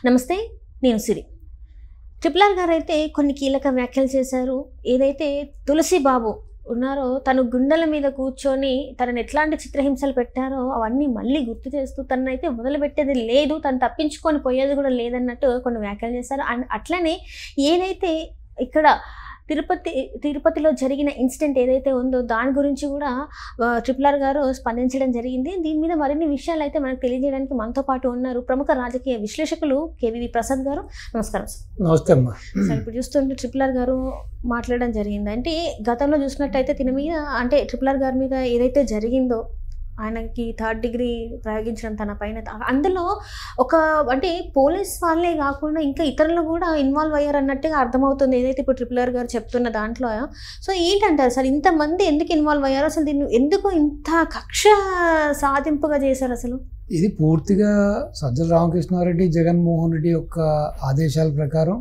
నమస్తే, నేను సిరి. Triple R గారు అయితే కొన్ని కీలక వ్యాఖ్యలు చేశారు. ఏదైతే తులసి బాబు ఉన్నారో తను గుండెల మీద కూర్చొని తనని ఎట్లాంటి చిత్రహింసలు పెట్టారో అవన్నీ మళ్ళీ గుర్తు చేస్తూ తనైతే వదిలిపెట్టేది లేదు, తను తప్పించుకొని పోయేది కూడా లేదన్నట్టు కొన్ని వ్యాఖ్యలు చేశారు. అండ్ అట్లనే ఏదైతే ఇక్కడ తిరుపతిలో జరిగిన ఇన్సిడెంట్ ఏదైతే ఉందో దాని గురించి కూడా ట్రిపుల్ ఆర్ గారు స్పందించడం జరిగింది. దీని మీద మరిన్ని విషయాలు అయితే మనకు తెలియజేయడానికి మనతో పాటు ఉన్నారు ప్రముఖ రాజకీయ విశ్లేషకులు కేవీవి ప్రసాద్ గారు. నమస్కారం సార్. నమస్తే అమ్మా. సార్, ఇప్పుడు చూస్తుంటే ట్రిపుల్ ఆర్ గారు మాట్లాడడం జరిగింది. అంటే గతంలో చూసినట్టయితే తిన మీద అంటే ట్రిపుల్ ఆర్ గారి మీద ఏదైతే జరిగిందో ఆయనకి 3rd డిగ్రీ ప్రయోగించడం తన పైన, అందులో ఒక అంటే పోలీస్ వాళ్ళే కాకుండా ఇంకా ఇతరులు కూడా ఇన్వాల్వ్ అయ్యారు అన్నట్టుగా అర్థమవుతుంది ఏదైతే ఇప్పుడు ట్రిపుల్ ఆర్ గారు చెప్తున్న దాంట్లో. సో ఏంటంటారు సార్, ఇంతమంది ఎందుకు ఇన్వాల్వ్ అయ్యారు, అసలు దీన్ని ఎందుకు ఇంత కక్ష సాధింపుగా చేశారు? అసలు ఇది పూర్తిగా సజ్జల రామకృష్ణారెడ్డి, జగన్మోహన్ రెడ్డి యొక్క ఆదేశాల ప్రకారం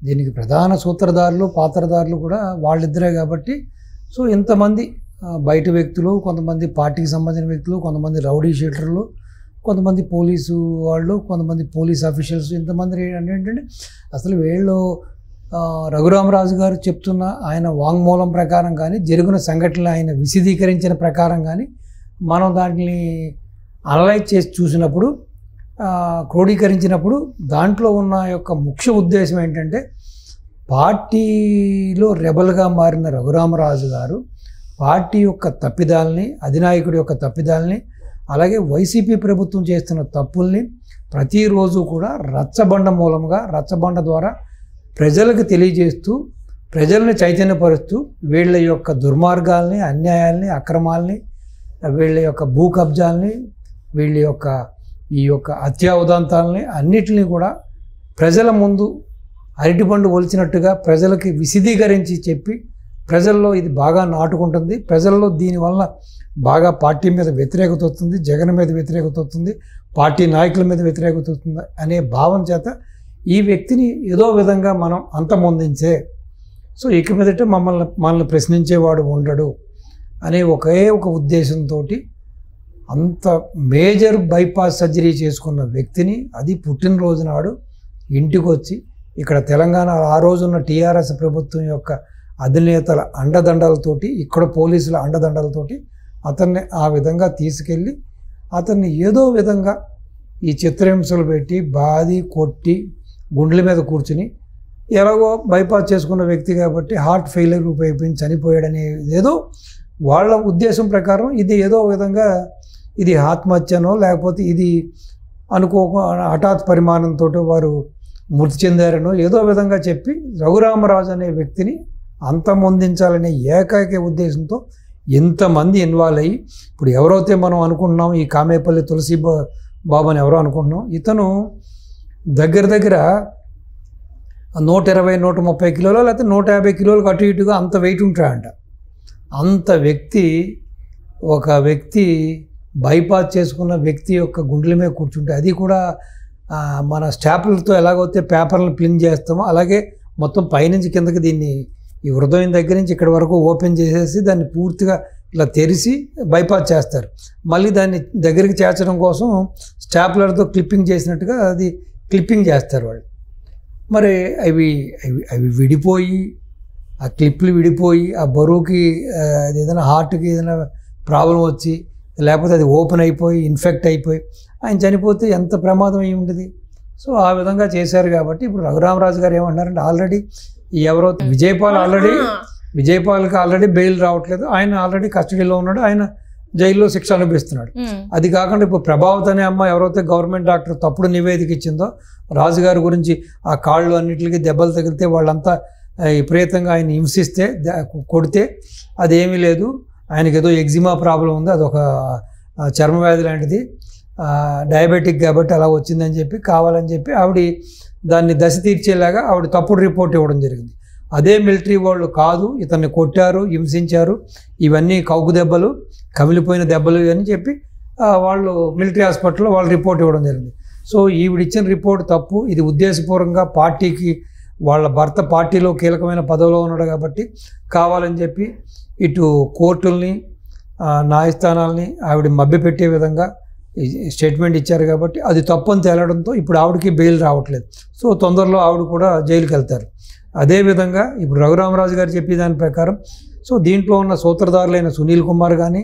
దీనికి ప్రధాన సూత్రధారులు, పాత్రధారులు కూడా వాళ్ళిద్దరే కాబట్టి సో ఇంతమంది బయట వ్యక్తులు, కొంతమంది పార్టీకి సంబంధించిన వ్యక్తులు, కొంతమంది రౌడీ షీటర్లు, కొంతమంది పోలీసు వాళ్ళు, కొంతమంది పోలీస్ ఆఫీషియల్స్, ఇంతమంది ఏంటంటే అసలు వీళ్ళు రఘురామరాజు గారు చెప్తున్న ఆయన వాంగ్మూలం ప్రకారం కానీ జరిగిన సంఘటనలు ఆయన విశదీకరించిన ప్రకారం కానీ మనం దాన్ని అనలైజ్ చేసి చూసినప్పుడు, క్రోడీకరించినప్పుడు దాంట్లో ఉన్న యొక్క ముఖ్య ఉద్దేశం ఏంటంటే పార్టీలో రెబల్గా మారిన రఘురామరాజు గారు పార్టీ యొక్క తప్పిదాలని, అధినాయకుడి యొక్క తప్పిదాలని, అలాగే వైసీపీ ప్రభుత్వం చేస్తున్న తప్పుల్ని ప్రతిరోజు కూడా రచ్చబండ ద్వారా ప్రజలకు తెలియజేస్తూ, ప్రజల్ని చైతన్యపరుస్తూ వీళ్ళ యొక్క దుర్మార్గాల్ని, అన్యాయాల్ని, అక్రమాల్ని, వీళ్ళ యొక్క భూ కబ్జాల్ని, వీళ్ళ యొక్క ఈ యొక్క హత్యా ఉదంతాలని అన్నిటిని కూడా ప్రజల ముందు అరటిపండు ఒలిచినట్టుగా ప్రజలకి విశదీకరించి చెప్పి ప్రజల్లో ఇది బాగా నాటుకుంటుంది. ప్రజల్లో దీనివల్ల బాగా పార్టీ మీద వ్యతిరేకత వస్తుంది, జగన్ మీద వ్యతిరేకత వస్తుంది, పార్టీ నాయకుల మీద వ్యతిరేకత వస్తుంది అనే భావం చేత ఈ వ్యక్తిని ఏదో విధంగా మనం అంతమొందించే, సో ఇక మీదట మనల్ని ప్రశ్నించేవాడు ఉండడు అనే ఒకే ఒక ఉద్దేశంతో అంత మేజర్ బైపాస్ సర్జరీ చేసుకున్న వ్యక్తిని, అది పుట్టినరోజు నాడు ఇంటికి వచ్చి ఇక్కడ తెలంగాణ ఆ రోజున్న టీఆర్ఎస్ ప్రభుత్వం యొక్క అధినేతల అండదండలతోటి, ఇక్కడ పోలీసుల అండదండలతోటి అతన్ని ఆ విధంగా తీసుకెళ్ళి అతన్ని ఏదో విధంగా ఈ చిత్రహింసలు పెట్టి బాది కొట్టి గుండెల మీద కూర్చుని ఎలాగో బైపాస్ చేసుకున్న వ్యక్తి కాబట్టి హార్ట్ ఫెయిల్యూర్ అయిపోయి చనిపోయాడనే ఏదో వాళ్ళ ఉద్దేశం ప్రకారం ఇది ఏదో విధంగా ఇది ఆత్మహత్యనో లేకపోతే ఇది హఠాత్ పరిమాణంతో వారు మృతి చెందారనో ఏదో విధంగా చెప్పి రఘురామరాజు అనే వ్యక్తిని అంతమొందించాలనే ఏకైక ఉద్దేశంతో ఎంతమంది ఇన్వాల్వ్ అయ్యి, ఇప్పుడు ఎవరైతే మనం అనుకుంటున్నాం ఈ కామేపల్లి తులసి బాబు అని ఎవరో అనుకుంటున్నాం, ఇతను దగ్గర 120-130 కిలోలు లేకపోతే 150 కిలోలకు అటు ఇటుగా అంత వెయిట్ ఉంటాడంట. అంత ఒక వ్యక్తి బైపాస్ చేసుకున్న వ్యక్తి యొక్క గుండెల మీద కూర్చుంటే, అది కూడా మన స్టాప్లతో ఎలాగైతే పేపర్లను ప్రింట్ చేస్తామో అలాగే మొత్తం పైనుంచి కిందకి దీన్ని ఈ హృదయం దగ్గర నుంచి ఇక్కడ వరకు ఓపెన్ చేసేసి దాన్ని పూర్తిగా ఇలా తెరిచి బైపాస్ చేస్తారు. మళ్ళీ దాన్ని దగ్గరికి చేర్చడం కోసం స్టాప్లర్తో క్లిప్పింగ్ చేసినట్టుగా అది క్లిప్పింగ్ చేస్తారు వాళ్ళు. మరి అవి విడిపోయి, ఆ క్లిప్లు విడిపోయి, ఆ బరువుకి ఏదైనా హార్ట్కి ఏదైనా ప్రాబ్లం వచ్చి లేకపోతే అది ఓపెన్ అయిపోయి ఇన్ఫెక్ట్ అయిపోయి ఆయన చనిపోతే ఎంత ప్రమాదం అయి ఉంటుంది. సో ఆ విధంగా చేశారు కాబట్టి ఇప్పుడు రఘురామరాజు గారు ఏమంటారంటే ఆల్రెడీ ఎవరో విజయపాల్కి ఆల్రెడీ బెయిల్ రావట్లేదు, ఆయన ఆల్రెడీ కస్టడీలో ఉన్నాడు, ఆయన జైల్లో శిక్ష అనుభవిస్తున్నాడు. అది కాకుండా ఇప్పుడు ప్రభావత్ అనే అమ్మ ఎవరైతే గవర్నమెంట్ డాక్టర్ తప్పుడు నివేదిక ఇచ్చిందో రాజుగారి గురించి, ఆ కాళ్ళు అన్నిటికీ దెబ్బలు తగిలితే వాళ్ళంతా విపరీతంగా ఆయన హింసిస్తే కొడితే అదేమీ లేదు, ఆయనకి ఏదో ఎగ్జిమా ప్రాబ్లం ఉంది, అదొక చర్మ వ్యాధి లాంటిది, డయాబెటిక్ కాబట్టి అలా వచ్చిందని చెప్పి కావాలని చెప్పి ఆవిడ దాన్ని దశ తీర్చేలాగా ఆవిడ తప్పుడు రిపోర్ట్ ఇవ్వడం జరిగింది. అదే మిలిటరీ వాళ్ళు కాదు, ఇతన్ని కొట్టారు, హింసించారు, ఇవన్నీ కౌకు దెబ్బలు, కమిలిపోయిన దెబ్బలు అని చెప్పి వాళ్ళు మిలిటరీ హాస్పిటల్లో వాళ్ళు రిపోర్ట్ ఇవ్వడం జరిగింది. సో ఈవిడిచ్చిన రిపోర్ట్ తప్పు, ఇది ఉద్దేశపూర్వకంగా పార్టీకి వాళ్ళ భర్త పార్టీలో కీలకమైన పదవిలో ఉన్నాడు కాబట్టి కావాలని చెప్పి ఇటు కోర్టుల్ని న్యాయస్థానాలని ఆవిడ మభ్యపెట్టే విధంగా స్టేట్మెంట్ ఇచ్చారు కాబట్టి అది తప్పని తేలడంతో ఇప్పుడు ఆవిడకి బెయిల్ రావట్లేదు. సో తొందరలో ఆవిడ కూడా జైలుకి వెళ్తారు. అదేవిధంగా ఇప్పుడు రఘురామరాజు గారు చెప్పే దాని ప్రకారం సో దీంట్లో ఉన్న సూత్రధారులైన సునీల్ కుమార్ కానీ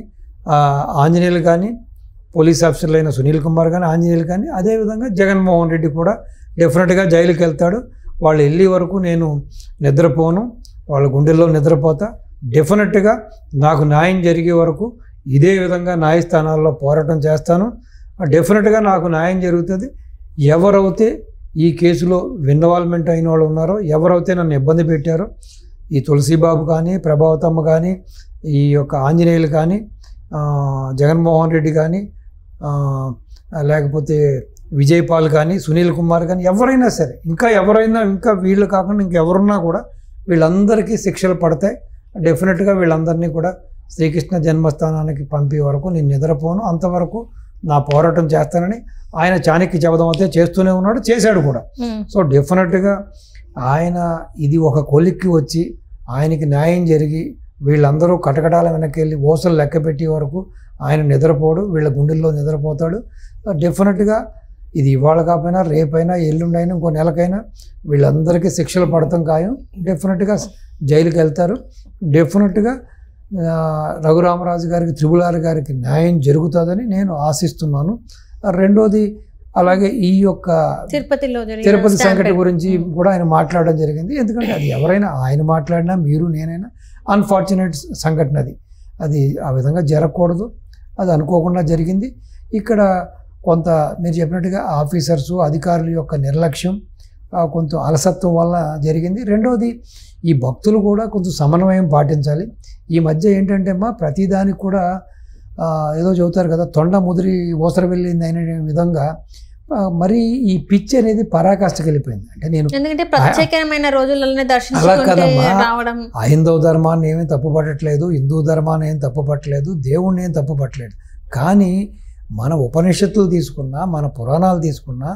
ఆంజనేయులు కానీ పోలీస్ ఆఫీసర్లైన సునీల్ కుమార్ కానీ ఆంజనేయులు కానీ అదేవిధంగా జగన్మోహన్ రెడ్డి కూడా డెఫినెట్గా జైలుకి వెళ్తాడు. వాళ్ళు వెళ్ళే వరకు నేను నిద్రపోను, వాళ్ళ గుండెల్లో నిద్రపోతా. డెఫినెట్గా నాకు న్యాయం జరిగే వరకు ఇదే విధంగా న్యాయస్థానాల్లో పోరాటం చేస్తాను. డెఫినెట్గా నాకు న్యాయం జరుగుతుంది. ఎవరైతే ఈ కేసులో ఇన్వాల్వ్మెంట్ అయిన వాళ్ళు ఉన్నారో, ఎవరైతే నన్ను ఇబ్బంది పెట్టారో, ఈ తులసిబాబు కానీ ప్రభావతమ్మ కానీ ఈ యొక్క ఆంజనేయులు కానీ జగన్మోహన్ రెడ్డి కానీ లేకపోతే విజయపాల్ కానీ సునీల్ కుమార్ కానీ ఎవరైనా సరే ఇంకా వీళ్ళు కాకుండా ఇంకెవరున్నా కూడా వీళ్ళందరికీ శిక్షలు పడతాయి. డెఫినెట్గా వీళ్ళందరినీ కూడా శ్రీకృష్ణ జన్మస్థానానికి పంపే వరకు నేను నిద్రపోను, అంతవరకు నా పోరాటం చేస్తానని ఆయన చాణక్య శపథం అయితే చేస్తూనే ఉన్నాడు, చేశాడు కూడా. సో డెఫినెట్గా ఆయన ఇది ఒక కొలిక్కి వచ్చి ఆయనకి న్యాయం జరిగి వీళ్ళందరూ కటకటాల వెనక్కి వెళ్ళి ఓసలు లెక్క పెట్టే వరకు ఆయన నిద్రపోడు, వీళ్ళ గుండెల్లో నిద్రపోతాడు. డెఫినెట్గా ఇది ఇవాళ కాకపోయినా రేపైనా ఎల్లుండైనా ఇంకో నెలకైనా వీళ్ళందరికీ శిక్షలు పడతాం ఖాయం. డెఫినెట్గా జైలుకి వెళ్తారు. డెఫినెట్గా రఘురామరాజు గారికి త్రిపుల్ గారికి న్యాయం జరుగుతుందని నేను ఆశిస్తున్నాను. రెండోది అలాగే ఈ యొక్క తిరుపతి సంఘటన గురించి కూడా ఆయన మాట్లాడడం జరిగింది. ఎందుకంటే అది ఎవరైనా ఆయన మాట్లాడినా మీరు నేనైనా అన్ఫార్చునేట్ సంఘటన అది ఆ విధంగా జరగకూడదు, అది అనుకోకుండా జరిగింది. ఇక్కడ కొంత మీరు చెప్పినట్టుగా ఆఫీసర్సు అధికారుల యొక్క నిర్లక్ష్యం కొంత అలసత్వం వల్ల జరిగింది. రెండవది ఈ భక్తులు కూడా కొంచెం సమన్వయం పాటించాలి. ఈ మధ్య ఏంటంటే ప్రతిదానికి కూడా ఏదో చెబుతారు కదా, తొండ ముదిరి ఓసర వెళ్ళింది అనే విధంగా మరి ఈ పిచ్ అనేది పరాకాష్ఠకి వెళ్ళిపోయింది. అంటే నేను ఎందుకంటే ప్రత్యేకమైన రోజులలోనే దర్శనం హైందవ ధర్మాన్ని ఏమీ తప్పుపట్టట్లేదు, హిందూ ధర్మాన్ని ఏం తప్పుపట్టలేదు, దేవుణ్ణి ఏం తప్పుపట్టలేదు. కానీ మన ఉపనిషత్తులు తీసుకున్నా, మన పురాణాలు తీసుకున్నా,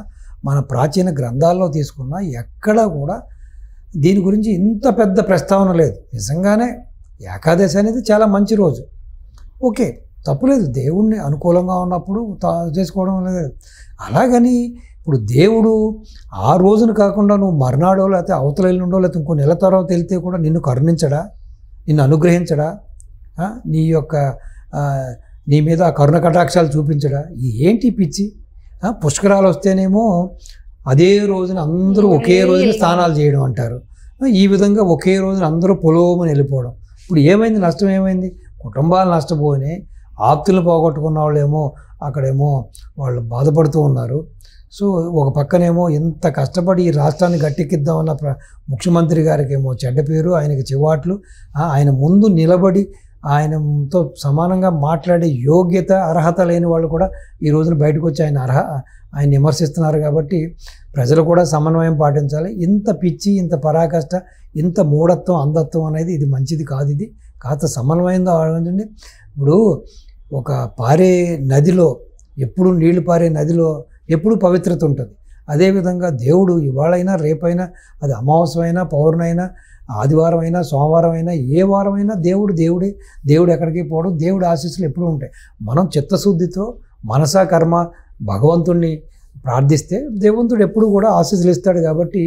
మన ప్రాచీన గ్రంథాల్లో తీసుకున్నా ఎక్కడ కూడా దీని గురించి ఇంత పెద్ద ప్రస్తావన లేదు. నిజంగానే ఏకాదశి అనేది చాలా మంచి రోజు, ఓకే, తప్పులేదు. దేవుణ్ణి అనుకూలంగా ఉన్నప్పుడు చేసుకోవడం లేదు. అలాగని ఇప్పుడు దేవుడు ఆ రోజున కాకుండా నువ్వు మర్నాడో లేకపోతే అవతల ఎల్లుండో లేకపోతే ఇంకో నెల తర్వాత వెళ్తే కూడా నిన్ను కరుణించడా, నిన్ను అనుగ్రహించడా, నీ మీద కరుణ కటాక్షాలు చూపించడా? ఏంటి పిచ్చి? పుష్కరాలు వస్తేనేమో అదే రోజున అందరూ ఒకే రోజున స్నానాలు చేయడం అంటారు. ఈ విధంగా ఒకే రోజున అందరూ పొలోమని వెళ్ళిపోవడం. ఇప్పుడు ఏమైంది? నష్టం ఏమైంది? కుటుంబాలు నష్టపోయినాయి, ఆప్తులను పోగొట్టుకున్న వాళ్ళేమో అక్కడేమో వాళ్ళు బాధపడుతూ ఉన్నారు. సో ఒక పక్కనేమో ఇంత కష్టపడి ఈ రాష్ట్రాన్ని గట్టెక్కిద్దామన్న ముఖ్యమంత్రి గారికి ఏమో చెడ్డ పేరు, ఆయనకి చివాట్లు, ఆయన ముందు నిలబడి ఆయనతో సమానంగా మాట్లాడే యోగ్యత అర్హత లేని వాళ్ళు కూడా ఈ రోజున బయటకు వచ్చి ఆయన విమర్శిస్తున్నారు. కాబట్టి ప్రజలు కూడా సమన్వయం పాటించాలి. ఇంత పిచ్చి, ఇంత పరాకష్ట, ఇంత మూఢత్వం, అంధత్వం అనేది ఇది మంచిది కాదు. ఇది కాస్త సమన్వయంగా ఆలోచించండి. ఇప్పుడు ఒక పారే నదిలో ఎప్పుడు నీళ్లు పారే నదిలో ఎప్పుడు పవిత్రత ఉంటుంది. అదేవిధంగా దేవుడు ఇవాళైనా రేపైనా, అది అమావాస్య అయినా పౌర్ణమైనా ఆదివారం అయినా సోమవారం అయినా ఏ వారం అయినా దేవుడే. దేవుడు ఎక్కడికి పోవడం, దేవుడి ఆశీస్సులు ఎప్పుడూ ఉంటాయి. మనం చిత్తశుద్ధితో మనసా కర్మ భగవంతుణ్ణి ప్రార్థిస్తే దేవుడు ఎప్పుడు కూడా ఆశీస్సులు ఇస్తాడు. కాబట్టి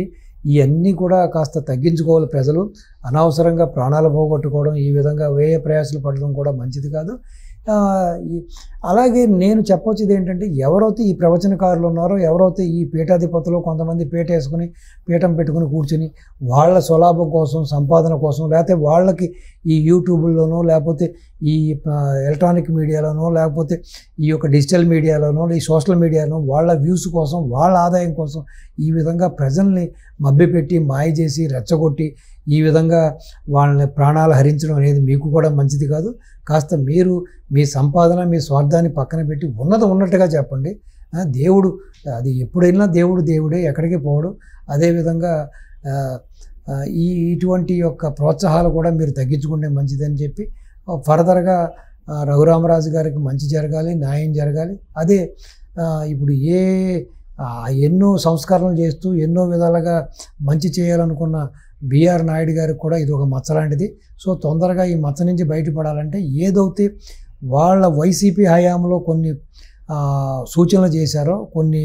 ఇవన్నీ కూడా కాస్త తగ్గించుకోవాలి ప్రజలు. అనవసరంగా ప్రాణాలు పోగొట్టుకోవడం, ఈ విధంగా వ్యయ ప్రయాసాలు పడడం కూడా మంచిది కాదు. అలాగే నేను చెప్పొచ్చేది ఏంటంటే, ఎవరైతే ఈ ప్రవచనకారులు ఉన్నారో, ఎవరైతే ఈ పీఠాధిపతులు కొంతమంది పీఠ వేసుకుని పీఠం పెట్టుకుని కూర్చుని వాళ్ళ స్వలాభం కోసం, సంపాదన కోసం, లేకపోతే వాళ్ళకి ఈ యూట్యూబ్లోనో లేకపోతే ఈ ఎలక్ట్రానిక్ మీడియాలోనో లేకపోతే ఈ యొక్క డిజిటల్ మీడియాలోనో ఈ సోషల్ మీడియాలో వాళ్ళ వ్యూస్ కోసం, వాళ్ళ ఆదాయం కోసం ఈ విధంగా ప్రజల్ని మభ్యపెట్టి మాయ చేసి రెచ్చగొట్టి ఈ విధంగా వాళ్ళని ప్రాణాలు హరించడం అనేది మీకు కూడా మంచిది కాదు. కాస్త మీరు మీ సంపాదన, మీ స్వార్థాన్ని పక్కన పెట్టి ఉన్నట్టుగా చెప్పండి. దేవుడు అది ఎప్పుడైనా దేవుడే, ఎక్కడికి పోవడు. అదేవిధంగా ఇటువంటి యొక్క ప్రోత్సాహాలు కూడా మీరు తగ్గించుకుంటే మంచిదని చెప్పి ఫర్దర్గా రఘురామరాజు గారికి మంచి జరగాలి, న్యాయం జరగాలి. అదే ఇప్పుడు ఎన్నో సంస్కరణలు చేస్తూ ఎన్నో విధాలుగా మంచి చేయాలనుకున్న బిఆర్ నాయుడు గారికి కూడా ఇది ఒక మచ్చ లాంటిది. సో తొందరగా ఈ మచ్చ నుంచి బయటపడాలంటే ఏదైతే వాళ్ళ వైసీపీ హయాంలో కొన్ని సూచనలు చేశారో, కొన్ని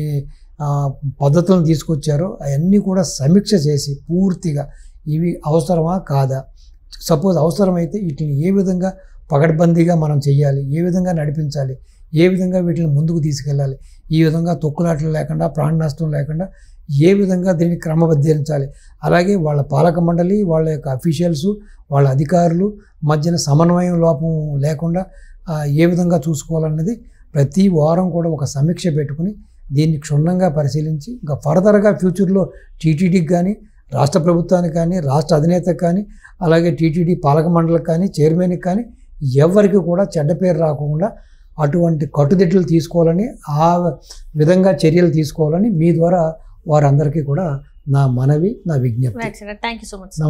పద్ధతులను తీసుకొచ్చారో అవన్నీ కూడా సమీక్ష చేసి పూర్తిగా ఇవి అవసరమా కాదా, సపోజ్ అవసరమైతే వీటిని ఏ విధంగా పకడ్బందీగా మనం చేయాలి, ఏ విధంగా నడిపించాలి, ఏ విధంగా వీటిని ముందుకు తీసుకెళ్ళాలి, ఈ విధంగా తొక్కులాటలు లేకుండా ప్రాణ నష్టం లేకుండా ఏ విధంగా దీన్ని క్రమబద్ధీకరించాలి, అలాగే వాళ్ళ పాలక మండలి, వాళ్ళ యొక్క అఫీషియల్స్, వాళ్ళ అధికారులు మధ్యన సమన్వయం లోపం లేకుండా ఏ విధంగా చూసుకోవాలన్నది ప్రతి వారం కూడా ఒక సమీక్ష పెట్టుకుని దీన్ని క్షుణ్ణంగా పరిశీలించి ఇంకా ఫర్దర్గా ఫ్యూచర్లో టీటీడీకి కానీ, రాష్ట్ర ప్రభుత్వానికి కానీ, రాష్ట్ర అధినేతకు కానీ, అలాగే టీటీడీ పాలక మండలికి కానీ, చైర్మన్కి కానీ ఎవరికి కూడా చెడ్డ పేరు రాకుండా అటువంటి కట్టుదిట్టలు తీసుకోవాలని, ఆ విధంగా చర్యలు తీసుకోవాలని మీ ద్వారా వారందరికీ కూడా నా మనవి, నా విజ్ఞప్తి. Thank you so much. నమస్తే.